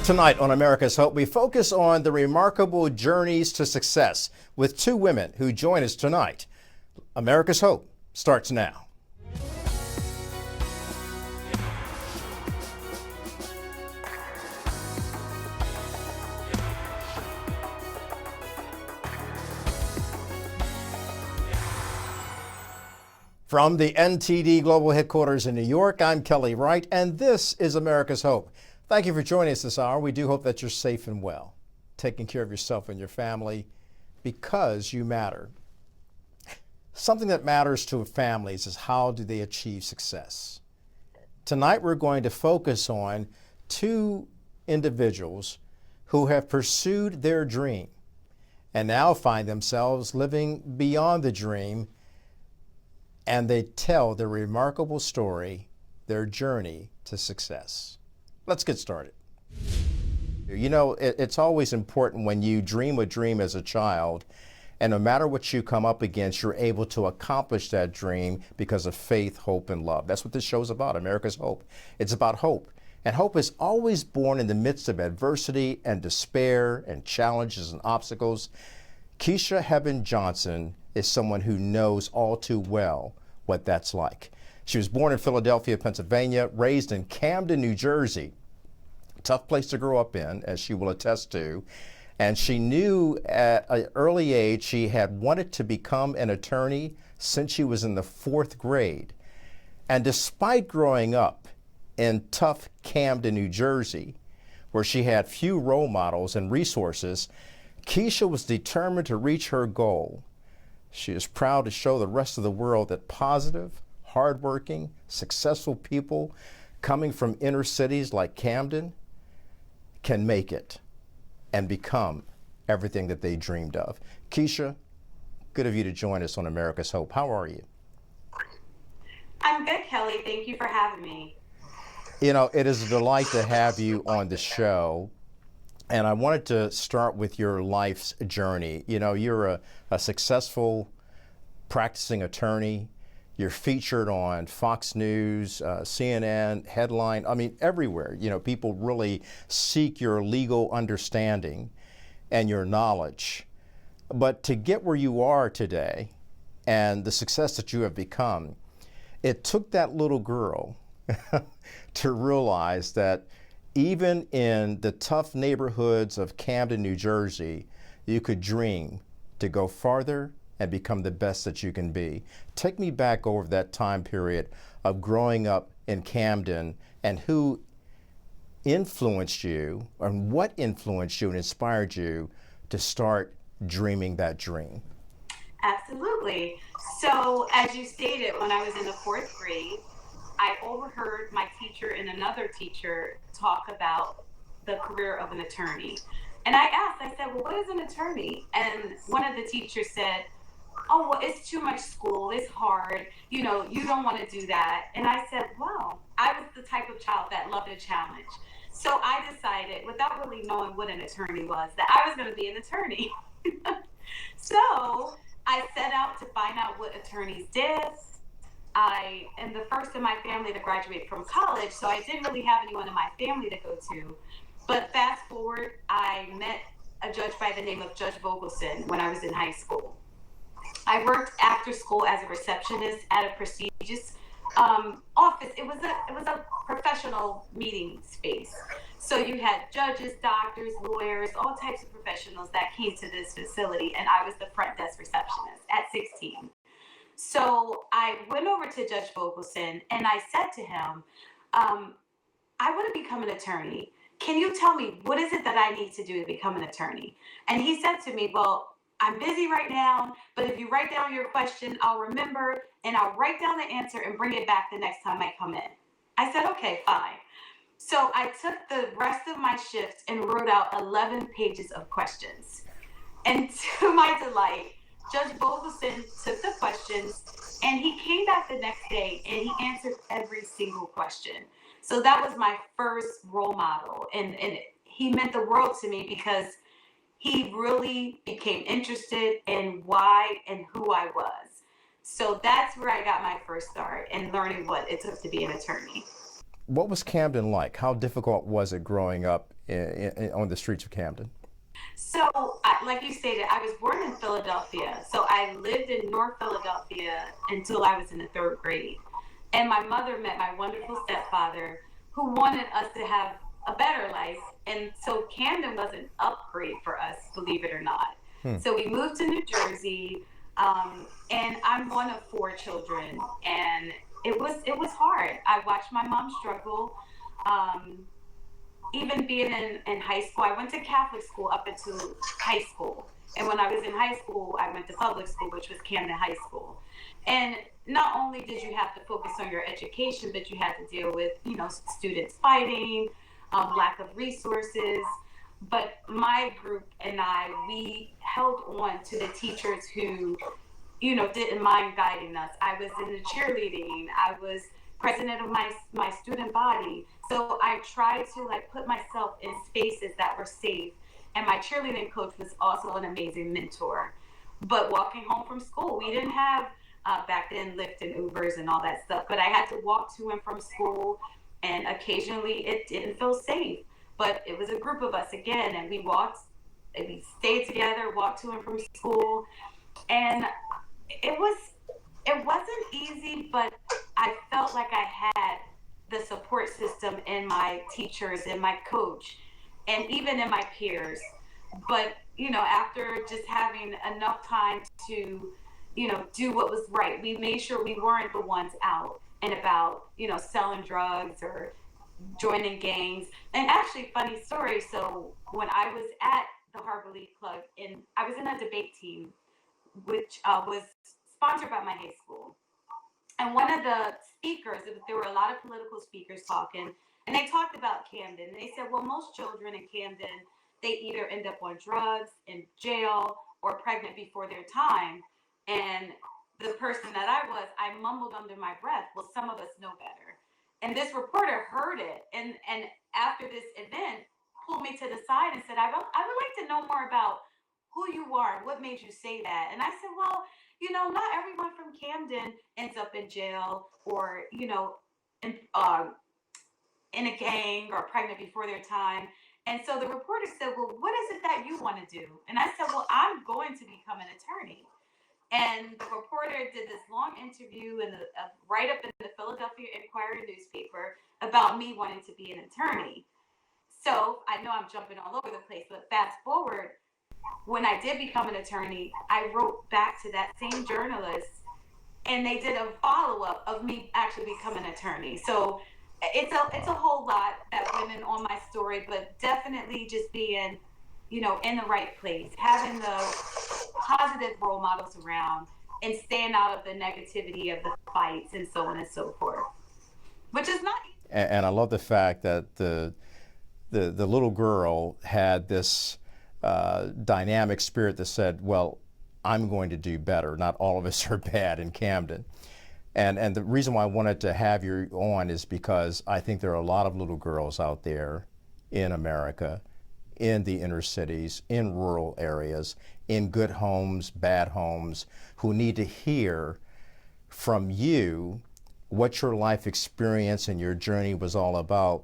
Tonight on America's Hope, we focus on the remarkable journeys to success with two women who join us tonight. America's Hope starts now. From the NTD Global Headquarters in New York, I'm Kelly Wright, and this is America's Hope. Thank you for joining us this hour. We do hope that you're safe and well, taking care of yourself and your family because you matter. Something that matters to families is how do they achieve success. Tonight we're going to focus on two individuals who have pursued their dream and now find themselves living beyond the dream, and they tell their remarkable story, their journey to success. Let's get started. You know, it's always important when you dream a dream as a child, and no matter what you come up against, you're able to accomplish that dream because of faith, hope, and love. That's what this show's about, America's Hope. It's about hope. And hope is always born in the midst of adversity and despair and challenges and obstacles. Kisha Hebbon-Johnson is someone who knows all too well what that's like. She was born in Philadelphia, Pennsylvania, raised in Camden, New Jersey. Tough place to grow up in, as she will attest to. And she knew at an early age she had wanted to become an attorney since she was in the 4th grade. And despite growing up in tough Camden, New Jersey, where she had few role models and resources, Kisha was determined to reach her goal. She is proud to show the rest of the world that positive, hardworking, successful people coming from inner cities like Camden can make it and become everything that they dreamed of. Kisha, good of you to join us on America's Hope. How are you? I'm good, Kelly. Thank you for having me. You know, it is a delight to have you on the show. And I wanted to start with your life's journey. You know, you're a successful practicing attorney. You're featured on Fox News, CNN, Headline, I mean, everywhere. You know, people really seek your legal understanding and your knowledge. But to get where you are today and the success that you have become, it took that little girl to realize that even in the tough neighborhoods of Camden, New Jersey, you could dream to go farther and become the best that you can be. Take me back over that time period of growing up in Camden and who influenced you and what influenced you and inspired you to start dreaming that dream. Absolutely. So as you stated, when I was in the 4th grade, I overheard my teacher and another teacher talk about the career of an attorney. And I asked, I said, well, what is an attorney? And one of the teachers said, oh, well, it's too much school, it's hard, you know, you don't want to do that. And I said, well, I was the type of child that loved a challenge. So I decided, without really knowing what an attorney was, that I was going to be an attorney. So I set out to find out what attorneys did. I am the first in my family to graduate from college, so I didn't really have anyone in my family to go to. But fast forward, I met a judge by the name of Judge Vogelson when I was in high school. I worked after school as a receptionist at a prestigious office. It was a professional meeting space. So you had judges, doctors, lawyers, all types of professionals that came to this facility, and I was the front desk receptionist at 16. So I went over to Judge Vogelson and I said to him, I want to become an attorney. Can you tell me what is it that I need to do to become an attorney? And he said to me, well, I'm busy right now, but if you write down your question, I'll remember and I'll write down the answer and bring it back the next time I come in. I said, okay, fine. So I took the rest of my shift and wrote out 11 pages of questions. And to my delight, Judge Vogelson took the questions and he came back the next day and he answered every single question. So that was my first role model. And he meant the world to me because he really became interested in why and who I was. So that's where I got my first start in learning what it took to be an attorney. What was Camden like? How difficult was it growing up on the streets of Camden? So, like you stated, I was born in Philadelphia. So I lived in North Philadelphia until I was in the third grade. And my mother met my wonderful stepfather who wanted us to have a better life. And so Camden was an upgrade for us, believe it or not. So we moved to New Jersey, and I'm one of four children. And it was hard. I watched my mom struggle. Even being in high school, I went to Catholic school up until high school. And when I was in high school, I went to public school, which was Camden High School. And not only did you have to focus on your education, but you had to deal with, students fighting, lack of resources. But my group and we held on to the teachers who, didn't mind guiding us. I was in the cheerleading. I was president of my student body. So I tried to put myself in spaces that were safe. And my cheerleading coach was also an amazing mentor. But walking home from school, we didn't have back then Lyft and Ubers and all that stuff. But I had to walk to and from school, and occasionally it didn't feel safe. But it was a group of us again, and we walked, and we stayed together, walked to and from school, and it wasn't easy, but I felt like I had the support system in my teachers and my coach, and even in my peers. But, after just having enough time to, do what was right, we made sure we weren't the ones out and about, selling drugs or joining gangs. And actually, funny story, so when I was at the Harbor League Club, I was in a debate team, which was sponsored by my high school. And one of the speakers, there were a lot of political speakers talking, and they talked about Camden. They said, well, most children in Camden, they either end up on drugs, in jail, or pregnant before their time. And the person that I mumbled under my breath, well, some of us know better. And this reporter heard it, and after this event, pulled me to the side and said, I would like to know more about who you are and what made you say that. And I said, well, not everyone from Camden ends up in jail or, in a gang or pregnant before their time. And so the reporter said, well, what is it that you want to do? And I said, well, I'm going to become an attorney. And the reporter did this long interview and right up in the Philadelphia Inquirer newspaper about me wanting to be an attorney. So I know I'm jumping all over the place, but fast forward, when I did become an attorney, I wrote back to that same journalist, and they did a follow-up of me actually becoming an attorney. So it's a whole lot that went in on my story, but definitely just being, in the right place, having the positive role models around, and staying out of the negativity of the fights and so on and so forth, which is not easy. And I love the fact that the little girl had this dynamic spirit that said, well, I'm going to do better. Not all of us are bad in Camden. And the reason why I wanted to have you on is because I think there are a lot of little girls out there in America, in the inner cities, in rural areas, in good homes, bad homes, who need to hear from you what your life experience and your journey was all about.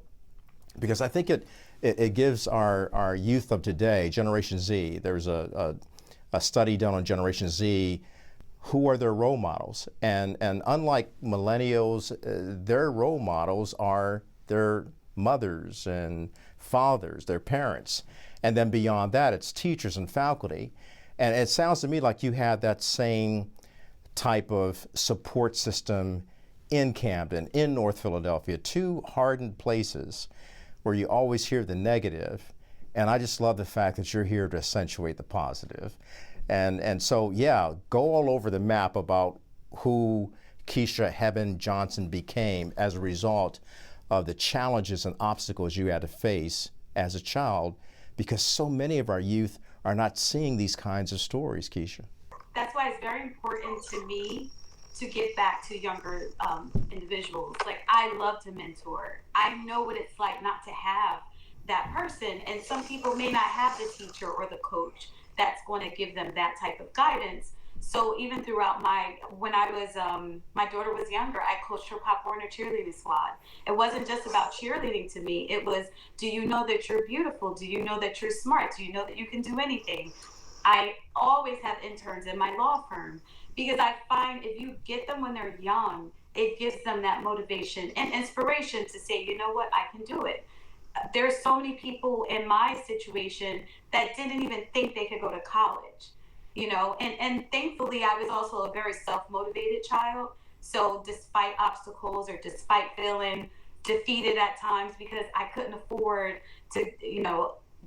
Because I think it gives our youth of today, Generation Z, there's a study done on Generation Z, who are their role models. And unlike millennials, their role models are their mothers and fathers, their parents. And then beyond that, it's teachers and faculty. And it sounds to me like you had that same type of support system in Camden, in North Philadelphia, two hardened places where you always hear the negative. And I just love the fact that you're here to accentuate the positive. And so, yeah, go all over the map about who Kisha Hebbon-Johnson became as a result of the challenges and obstacles you had to face as a child, because so many of our youth are not seeing these kinds of stories, Kisha. That's why it's very important to me to give back to younger individuals. Like, I love to mentor. I know what it's like not to have that person. And some people may not have the teacher or the coach that's going to give them that type of guidance. So even throughout when I was, my daughter was younger, I coached her Pop Warner cheerleading squad. It wasn't just about cheerleading to me. It was, do you know that you're beautiful? Do you know that you're smart? Do you know that you can do anything? I always have interns in my law firm because I find if you get them when they're young, it gives them that motivation and inspiration to say, you know what, I can do it. There's so many people in my situation that didn't even think they could go to college, and thankfully I was also a very self-motivated child. So despite obstacles or despite feeling defeated at times because I couldn't afford to,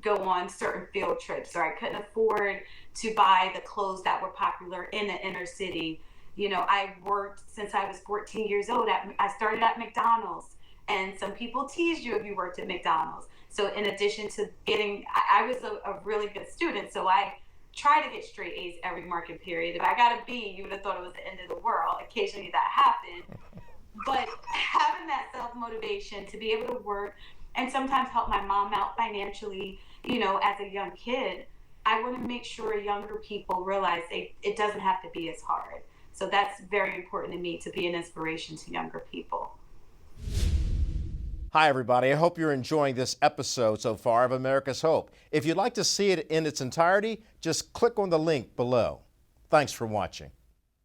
go on certain field trips, or I couldn't afford to buy the clothes that were popular in the inner city. I worked since I was 14 years old. I started at McDonald's. And some people teased you if you worked at McDonald's. So in addition to I was a really good student. So I tried to get straight A's every marking period. If I got a B, you would have thought it was the end of the world. Occasionally that happened. But having that self-motivation to be able to work and sometimes help my mom out financially, as a young kid, I want to make sure younger people realize it doesn't have to be as hard. So that's very important to me, to be an inspiration to younger people. Hi, everybody. I hope you're enjoying this episode so far of America's Hope. If you'd like to see it in its entirety, just click on the link below. Thanks for watching.